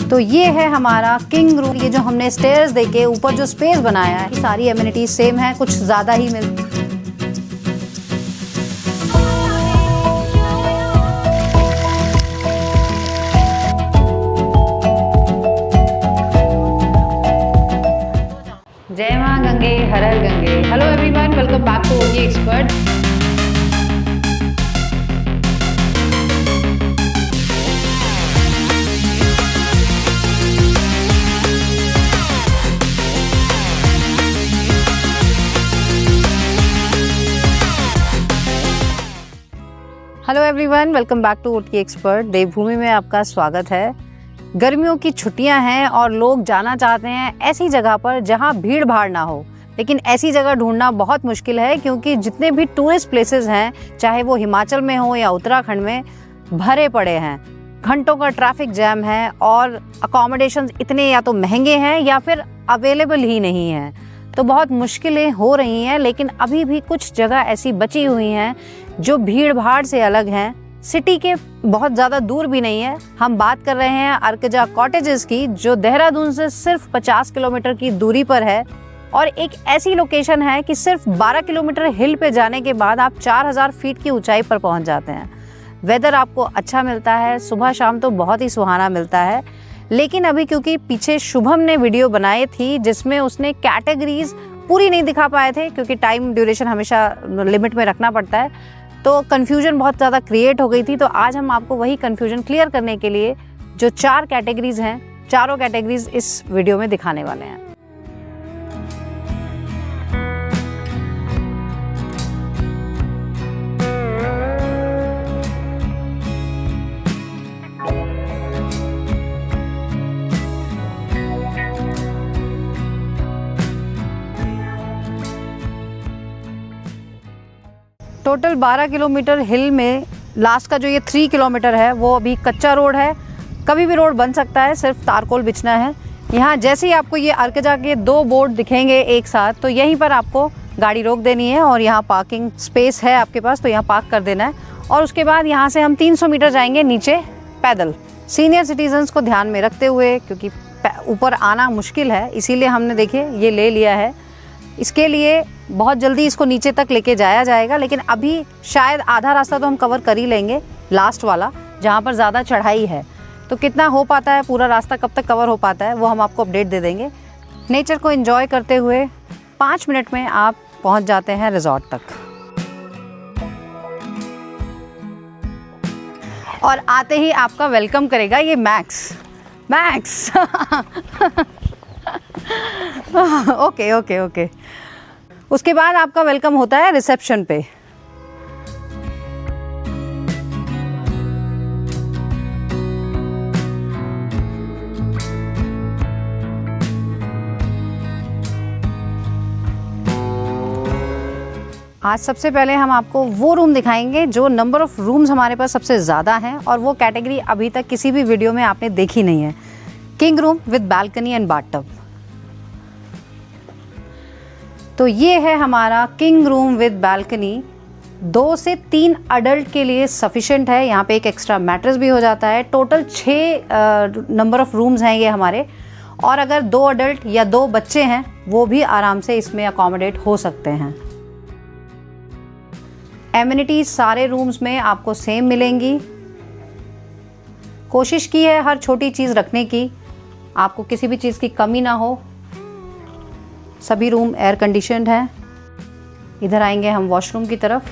तो ये है हमारा किंग रूम। ये जो हमने स्टेयर्स देके ऊपर जो स्पेस बनाया है, सारी एमिनिटीज सेम है, कुछ ज़्यादा ही मिलती है। जय मां Gange, Har Har Gange. Hello everyone, welcome back to OT expert. Hello everyone, welcome back to OT expert. Devbhoomi में आपका स्वागत है। गर्मियों की छुट्टियां हैं और लोग जाना चाहते हैं ऐसी जगह पर जहां भीड़ भाड़ ना हो, लेकिन ऐसी जगह ढूंढना बहुत मुश्किल है क्योंकि जितने भी टूरिस्ट प्लेसेस हैं, चाहे वो हिमाचल में हो या उत्तराखंड में, भरे पड़े हैं। घंटों का ट्रैफिक जैम है और अकोमोडेशंस इतने या तो महंगे हैं या फिर अवेलेबल ही नहीं हैं, तो बहुत मुश्किलें हो रही हैं। लेकिन अभी भी कुछ जगह ऐसी बची हुई हैं जो भीड़ भाड़ से अलग हैं, सिटी के बहुत ज़्यादा दूर भी नहीं है। हम बात कर रहे हैं अर्कजा कॉटेजेस की, जो देहरादून से सिर्फ 50 किलोमीटर की दूरी पर है और एक ऐसी लोकेशन है कि सिर्फ 12 किलोमीटर हिल पे जाने के बाद आप 4000 फीट की ऊंचाई पर पहुंच जाते हैं। वेदर आपको अच्छा मिलता है, सुबह शाम तो बहुत ही सुहाना मिलता है। लेकिन अभी क्योंकि पीछे शुभम ने वीडियो बनाई थी जिसमें उसने कैटेगरीज पूरी नहीं दिखा पाए थे, क्योंकि टाइम ड्यूरेशन हमेशा लिमिट में रखना पड़ता है, तो कन्फ्यूजन बहुत ज़्यादा क्रिएट हो गई थी। तो आज हम आपको वही कन्फ्यूजन क्लियर करने के लिए जो 4 कैटेगरीज हैं, चारों कैटेगरीज इस वीडियो में दिखाने वाले हैं। टोटल 12 किलोमीटर हिल में लास्ट का जो ये 3 किलोमीटर है वो अभी कच्चा रोड है। कभी भी रोड बन सकता है, सिर्फ तारकोल बिछना है। यहाँ जैसे ही आपको ये अर्कजा के 2 बोर्ड दिखेंगे एक साथ, तो यहीं पर आपको गाड़ी रोक देनी है और यहाँ पार्किंग स्पेस है आपके पास, तो यहाँ पार्क कर देना है। और उसके बाद यहाँ से हम 300 मीटर जाएंगे नीचे पैदल। सीनियर सिटीजन्स को ध्यान में रखते हुए, क्योंकि ऊपर आना मुश्किल है, इसीलिए हमने देखिए ये ले लिया है। इसके लिए बहुत जल्दी इसको नीचे तक लेके जाया जाएगा, लेकिन अभी शायद आधा रास्ता तो हम कवर कर ही लेंगे, लास्ट वाला जहाँ पर ज़्यादा चढ़ाई है। तो कितना हो पाता है, पूरा रास्ता कब तक कवर हो पाता है, वो हम आपको अपडेट दे देंगे। नेचर को एंजॉय करते हुए 5 मिनट में आप पहुँच जाते हैं रिजॉर्ट तक। और आते ही आपका वेलकम करेगा ये मैक्स। Okay okay okay. उसके बाद आपका वेलकम होता है रिसेप्शन पे। आज सबसे पहले हम आपको वो रूम दिखाएंगे जो नंबर ऑफ रूम्स हमारे पास सबसे ज़्यादा हैं, और वो कैटेगरी अभी तक किसी भी वीडियो में आपने देखी नहीं है। King room with balcony and bathtub. तो ये है हमारा किंग रूम विद बालकनी। 2 से 3 अडल्ट के लिए सफिशिएंट है। यहाँ पे एक एक्स्ट्रा मैट्रेस भी हो जाता है। टोटल 6 नंबर ऑफ रूम्स हैं ये हमारे, और अगर 2 अडल्ट या 2 बच्चे हैं वो भी आराम से इसमें अकोमोडेट हो सकते हैं। एमिनिटीज सारे रूम्स में आपको सेम मिलेंगी। कोशिश की है हर छोटी चीज़ रखने की, आपको किसी भी चीज़ की कमी ना हो। सभी रूम एयर कंडीशनड हैं। इधर आएंगे हम वॉशरूम की तरफ।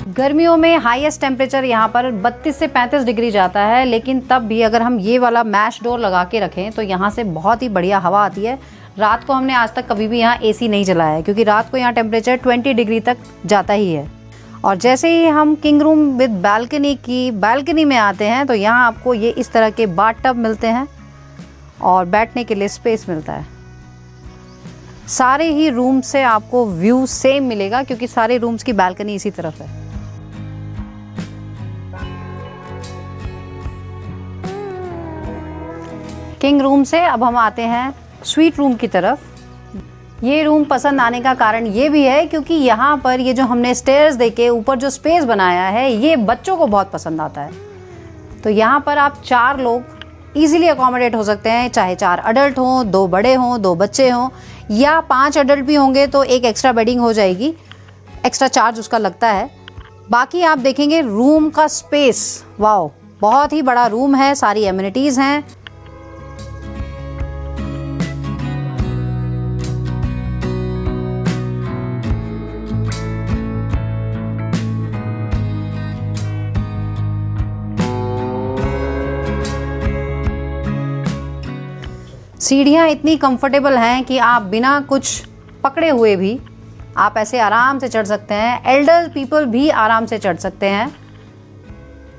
गर्मियों में हाईएस्ट टेम्परेचर यहाँ पर 32 से 35 डिग्री जाता है, लेकिन तब भी अगर हम ये वाला मैश डोर लगा के रखें तो यहाँ से बहुत ही बढ़िया हवा आती है। रात को हमने आज तक कभी भी यहाँ एसी नहीं चलाया है, क्योंकि रात को यहाँ टेम्परेचर 20 डिग्री तक जाता ही है। और जैसे ही हम किंग रूम विद बालकनी में आते हैं, तो यहाँ आपको ये इस तरह के बाथटब मिलते हैं और बैठने के लिए स्पेस मिलता है। सारे ही रूम से आपको व्यू सेम मिलेगा, क्योंकि सारे रूम्स की बालकनी इसी तरफ है। किंग रूम से अब हम आते हैं स्वीट रूम की तरफ। ये रूम पसंद आने का कारण ये भी है क्योंकि यहाँ पर ये जो हमने स्टेयर्स देके ऊपर जो स्पेस बनाया है ये बच्चों को बहुत पसंद आता है। तो यहाँ पर आप 4 लोग इजीली अकोमोडेट हो सकते हैं, चाहे 4 अडल्ट हों, 2 बड़े हों, 2 बच्चे हों, या 5 अडल्ट भी होंगे तो एक एक्स्ट्रा बेडिंग हो जाएगी, एक्स्ट्रा चार्ज उसका लगता है। बाकी आप देखेंगे रूम का स्पेस, वाओ, बहुत ही बड़ा रूम है, सारी एमिनिटीज़ हैं। सीढ़ियाँ इतनी कंफर्टेबल हैं कि आप बिना कुछ पकड़े हुए भी आप ऐसे आराम से चढ़ सकते हैं, एल्डर पीपल भी आराम से चढ़ सकते हैं।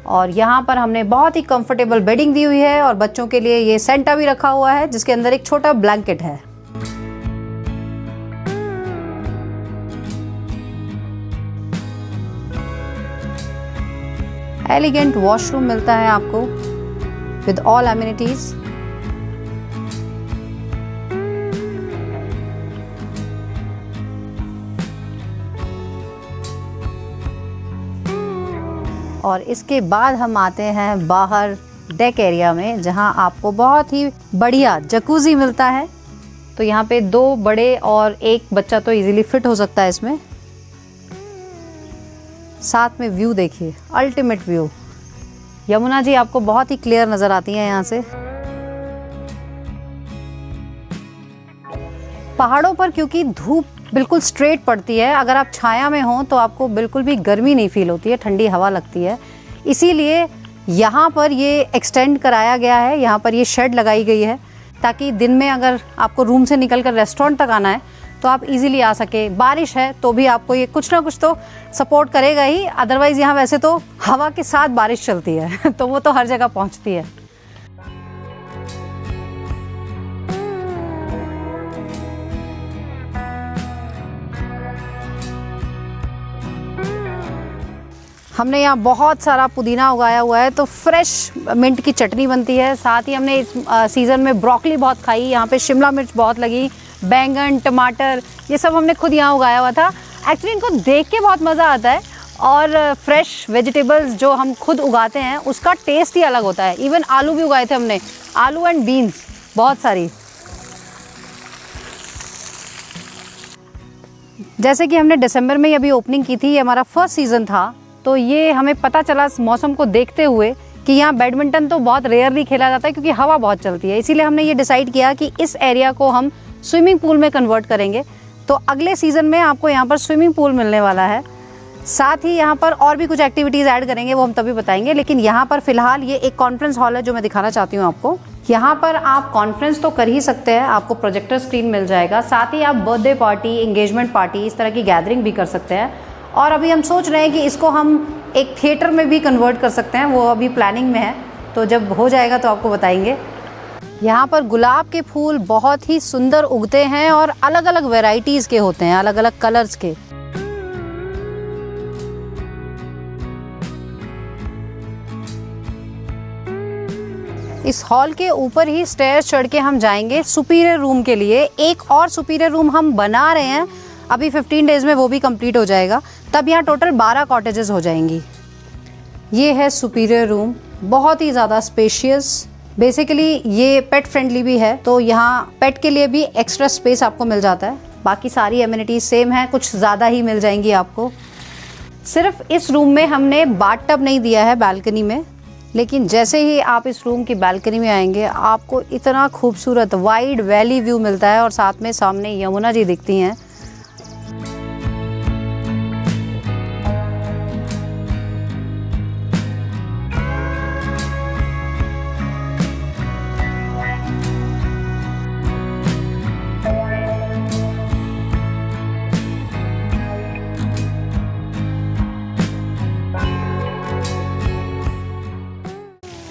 और यहाँ पर हमने बहुत ही कंफर्टेबल बेडिंग दी हुई है और बच्चों के लिए ये सेंटा भी रखा हुआ है जिसके अंदर एक छोटा ब्लैंकेट है। एलिगेंट वॉशरूम मिलता है आपको विद ऑल एमिनिटीज। और इसके बाद हम आते हैं बाहर डेक एरिया में, जहां आपको बहुत ही बढ़िया जकूजी मिलता है। तो यहाँ पे 2 बड़े और 1 बच्चा तो इजीली फिट हो सकता है इसमें। साथ में व्यू देखिए, अल्टीमेट व्यू। यमुना जी आपको बहुत ही क्लियर नज़र आती हैं यहाँ से। पहाड़ों पर क्योंकि धूप बिल्कुल स्ट्रेट पड़ती है, अगर आप छाया में हो तो आपको बिल्कुल भी गर्मी नहीं फील होती है, ठंडी हवा लगती है। इसीलिए यहाँ पर ये एक्सटेंड कराया गया है, यहाँ पर ये शेड लगाई गई है ताकि दिन में अगर आपको रूम से निकलकर रेस्टोरेंट तक आना है तो आप इजीली आ सके। बारिश है तो भी आपको ये कुछ ना कुछ तो सपोर्ट करेगा ही, अदरवाइज़ यहाँ वैसे तो हवा के साथ बारिश चलती है तो वो तो हर जगह पहुँचती है। हमने यहाँ बहुत सारा पुदीना उगाया हुआ है, तो फ्रेश मिंट की चटनी बनती है। साथ ही हमने इस सीज़न में ब्रोकली बहुत खाई, यहाँ पे शिमला मिर्च बहुत लगी, बैंगन, टमाटर, ये सब हमने खुद यहाँ उगाया हुआ था। एक्चुअली इनको देख के बहुत मज़ा आता है और फ्रेश वेजिटेबल्स जो हम खुद उगाते हैं उसका टेस्ट ही अलग होता है। इवन आलू भी उगाए थे हमने, आलू एंड बीन्स बहुत सारी। जैसे कि हमने दिसंबर में अभी ओपनिंग की थी, ये हमारा फर्स्ट सीज़न था, तो ये हमें पता चला मौसम को देखते हुए कि यहाँ बैडमिंटन तो बहुत रेयरली खेला जाता है क्योंकि हवा बहुत चलती है। इसीलिए हमने ये डिसाइड किया कि इस एरिया को हम स्विमिंग पूल में कन्वर्ट करेंगे। तो अगले सीज़न में आपको यहाँ पर स्विमिंग पूल मिलने वाला है। साथ ही यहाँ पर और भी कुछ एक्टिविटीज़ ऐड करेंगे, वो हम तभी बताएंगे। लेकिन यहाँ पर फ़िलहाल ये एक कॉन्फ्रेंस हॉल है जो मैं दिखाना चाहती हूँ आपको। यहाँ पर आप कॉन्फ्रेंस तो कर ही सकते हैं, आपको प्रोजेक्टर स्क्रीन मिल जाएगा। साथ ही आप बर्थडे पार्टी, एंगेजमेंट पार्टी, इस तरह की गैदरिंग भी कर सकते हैं। और अभी हम सोच रहे हैं कि इसको हम एक थिएटर में भी कन्वर्ट कर सकते हैं, वो अभी प्लानिंग में है, तो जब हो जाएगा तो आपको बताएंगे। यहाँ पर गुलाब के फूल बहुत ही सुंदर उगते हैं और अलग अलग वैरायटीज़ के होते हैं, अलग अलग कलर्स के। इस हॉल के ऊपर ही स्टेयर्स चढ़ के हम जाएंगे सुपीरियर रूम के लिए। एक और सुपीरियर रूम हम बना रहे हैं, अभी 15 डेज़ में वो भी कंप्लीट हो जाएगा, तब यहाँ टोटल 12 कॉटेजेस हो जाएंगी। ये है सुपीरियर रूम, बहुत ही ज़्यादा स्पेशियस। बेसिकली ये पेट फ्रेंडली भी है, तो यहाँ पेट के लिए भी एक्स्ट्रा स्पेस आपको मिल जाता है। बाकी सारी एमिनिटीज सेम है, कुछ ज़्यादा ही मिल जाएंगी आपको। सिर्फ इस रूम में हमने बाथ टब नहीं दिया है बालकनी में, लेकिन जैसे ही आप इस रूम की बालकनी में आएंगे आपको इतना खूबसूरत वाइड वैली व्यू मिलता है और साथ में सामने यमुना जी दिखती हैं।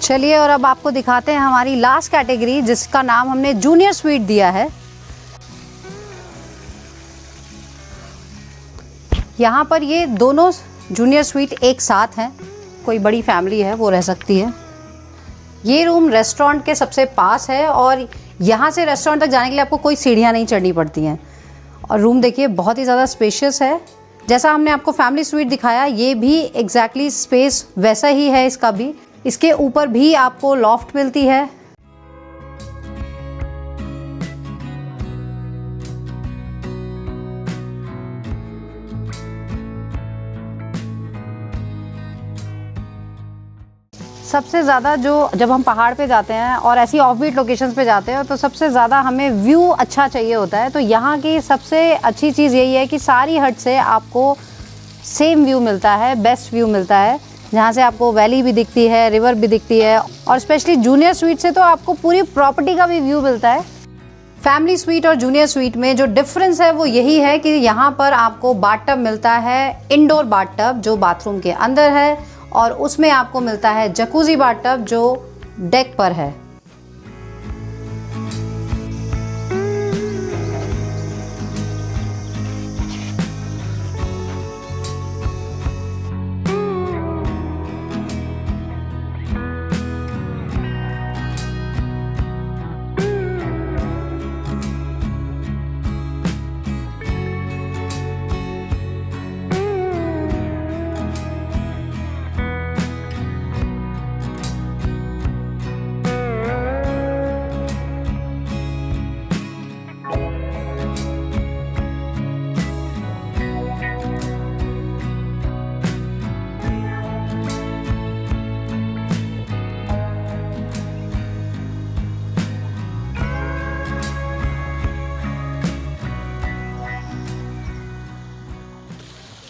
चलिए और अब आपको दिखाते हैं हमारी लास्ट कैटेगरी, जिसका नाम हमने जूनियर स्वीट दिया है। यहाँ पर ये दोनों जूनियर स्वीट एक साथ हैं, कोई बड़ी फैमिली है वो रह सकती है। ये रूम रेस्टोरेंट के सबसे पास है और यहाँ से रेस्टोरेंट तक जाने के लिए आपको कोई सीढ़ियाँ नहीं चढ़नी पड़ती हैं। और रूम देखिए बहुत ही ज़्यादा स्पेशियस है। जैसा हमने आपको फैमिली स्वीट दिखाया, ये भी एग्जैक्टली स्पेस वैसा ही है इसका भी। इसके ऊपर भी आपको लॉफ्ट मिलती है। सबसे ज़्यादा जब हम पहाड़ पे जाते हैं और ऐसी ऑफबीट लोकेशंस पे जाते हैं तो सबसे ज़्यादा हमें व्यू अच्छा चाहिए होता है। तो यहाँ की सबसे अच्छी चीज़ यही है कि सारी हट से आपको सेम व्यू मिलता है, बेस्ट व्यू मिलता है, जहाँ से आपको वैली भी दिखती है, रिवर भी दिखती है, और स्पेशली जूनियर स्वीट से तो आपको पूरी प्रॉपर्टी का भी व्यू मिलता है। फैमिली स्वीट और जूनियर स्वीट में जो डिफरेंस है वो यही है कि यहाँ पर आपको बाथटब मिलता है, इंडोर बाथटब जो बाथरूम के अंदर है, और उसमें आपको मिलता है जकूजी बाथटब जो डेक पर है।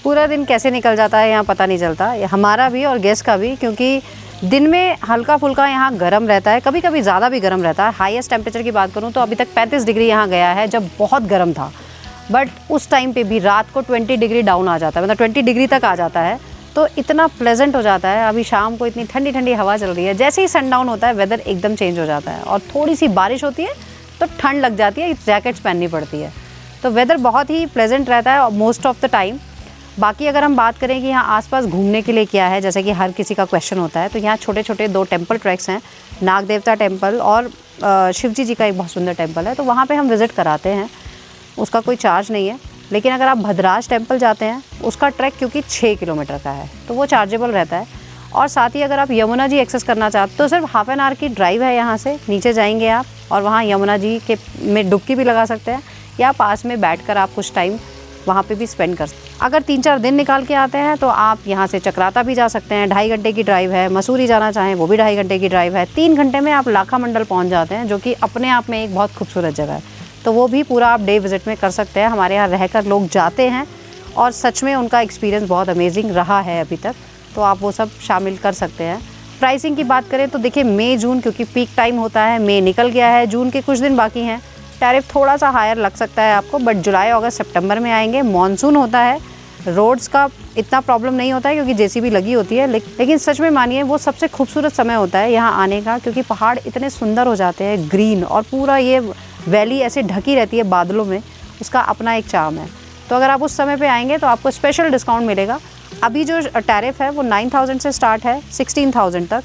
पूरा दिन कैसे निकल जाता है यहाँ पता नहीं चलता, हमारा भी और गेस्ट का भी, क्योंकि दिन में हल्का फुल्का यहाँ गर्म रहता है, कभी कभी ज़्यादा भी गर्म रहता है। हाईएस्ट टेम्परेचर की बात करूँ तो अभी तक 35 डिग्री यहाँ गया है, जब बहुत गर्म था। बट उस टाइम पे भी रात को 20 डिग्री डाउन आ जाता है, मतलब 20 डिग्री तक आ जाता है, तो इतना प्लेजेंट हो जाता है। अभी शाम को इतनी ठंडी ठंडी हवा चल रही है, जैसे ही सनडाउन होता है वेदर एकदम चेंज हो जाता है, और थोड़ी सी बारिश होती है तो ठंड लग जाती है, जैकेट्स पहननी पड़ती है। तो वेदर बहुत ही प्लेजेंट रहता है मोस्ट ऑफ द टाइम। बाकी अगर हम बात करें कि यहाँ आसपास घूमने के लिए क्या है, जैसे कि हर किसी का क्वेश्चन होता है, तो यहाँ छोटे छोटे 2 टेम्पल ट्रैक्स हैं, नाग देवता टेम्पल और शिवजी जी का एक बहुत सुंदर टेम्पल है, तो वहाँ पे हम विज़िट कराते हैं। उसका कोई चार्ज नहीं है। लेकिन अगर आप भद्राज टेम्पल जाते हैं, उसका ट्रैक क्योंकि 6 किलोमीटर का है तो वो चार्जेबल रहता है। और साथ ही अगर आप यमुना जी एक्सेस करना चाहते तो सिर्फ हाफ एन आवर की ड्राइव है, यहाँ से नीचे जाएंगे आप और वहाँ यमुना जी के में डुबकी भी लगा सकते हैं, या पास में बैठकर आप कुछ टाइम वहाँ पे भी स्पेंड कर सकते हैं। अगर 3-4 दिन निकाल के आते हैं तो आप यहाँ से चक्राता भी जा सकते हैं, 2.5 घंटे की ड्राइव है। मसूरी जाना चाहें वो भी 2.5 घंटे की ड्राइव है। 3 घंटे में आप लाखा मंडल पहुँच जाते हैं, जो कि अपने आप में एक बहुत खूबसूरत जगह है, तो वो भी पूरा आप डे विज़िट में कर सकते हैं। हमारे यहाँ रहकर लोग जाते हैं और सच में उनका एक्सपीरियंस बहुत अमेजिंग रहा है अभी तक, तो आप वो सब शामिल कर सकते हैं। प्राइसिंग की बात करें तो देखिए, मई जून क्योंकि पीक टाइम होता है, मई निकल गया है, जून के कुछ दिन बाकी हैं, टैरिफ थोड़ा सा हायर लग सकता है आपको, बट जुलाई अगस्त सितंबर में आएंगे। मॉनसून होता है, रोड्स का इतना प्रॉब्लम नहीं होता है क्योंकि जेसीबी लगी होती है, लेकिन सच में मानिए वो सबसे खूबसूरत समय होता है यहाँ आने का, क्योंकि पहाड़ इतने सुंदर हो जाते हैं, ग्रीन, और पूरा ये वैली ऐसे ढकी रहती है बादलों में, उसका अपना एक चार्म है। तो अगर आप उस समय पे आएंगे तो आपको स्पेशल डिस्काउंट मिलेगा। अभी जो टैरिफ है वो 9,000 से स्टार्ट है 16,000 तक।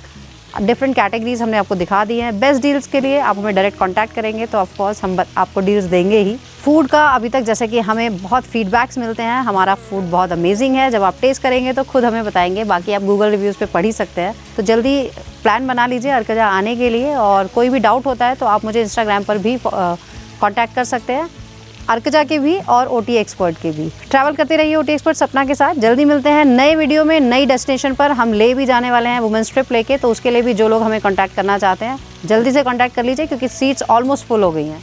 डिफरेंट कैटेगरीज हमने आपको दिखा दी हैं। बेस्ट डील्स के लिए आप हमें डायरेक्ट कांटेक्ट करेंगे तो ऑफ कोर्स हम आपको डील्स देंगे ही। फूड का अभी तक जैसे कि हमें बहुत फीडबैक्स मिलते हैं, हमारा फूड बहुत अमेजिंग है, जब आप टेस्ट करेंगे तो खुद हमें बताएंगे, बाकी आप गूगल रिव्यूज़ पे पढ़ ही सकते हैं। तो जल्दी प्लान बना लीजिए अर्कजा आने के लिए, और कोई भी डाउट होता है तो आप मुझे इंस्टाग्राम पर भी कॉन्टैक्ट कर सकते हैं, अर्कजा के भी और ओटी एक्सपर्ट के भी। ट्रैवल करते रहिए ओटी एक्सपर्ट सपना के साथ। जल्दी मिलते हैं नए वीडियो में, नई डेस्टिनेशन पर। हम ले भी जाने वाले हैं वुमेंस ट्रिप लेके, तो उसके लिए भी जो लोग हमें कांटेक्ट करना चाहते हैं जल्दी से कांटेक्ट कर लीजिए, क्योंकि सीट्स ऑलमोस्ट फुल हो गई हैं।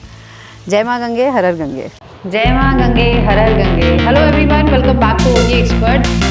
जय माँ गंगे, हर हर गंगे। जय माँ Gange, Har Har Gange. Hello everyone, welcome back to OT expert.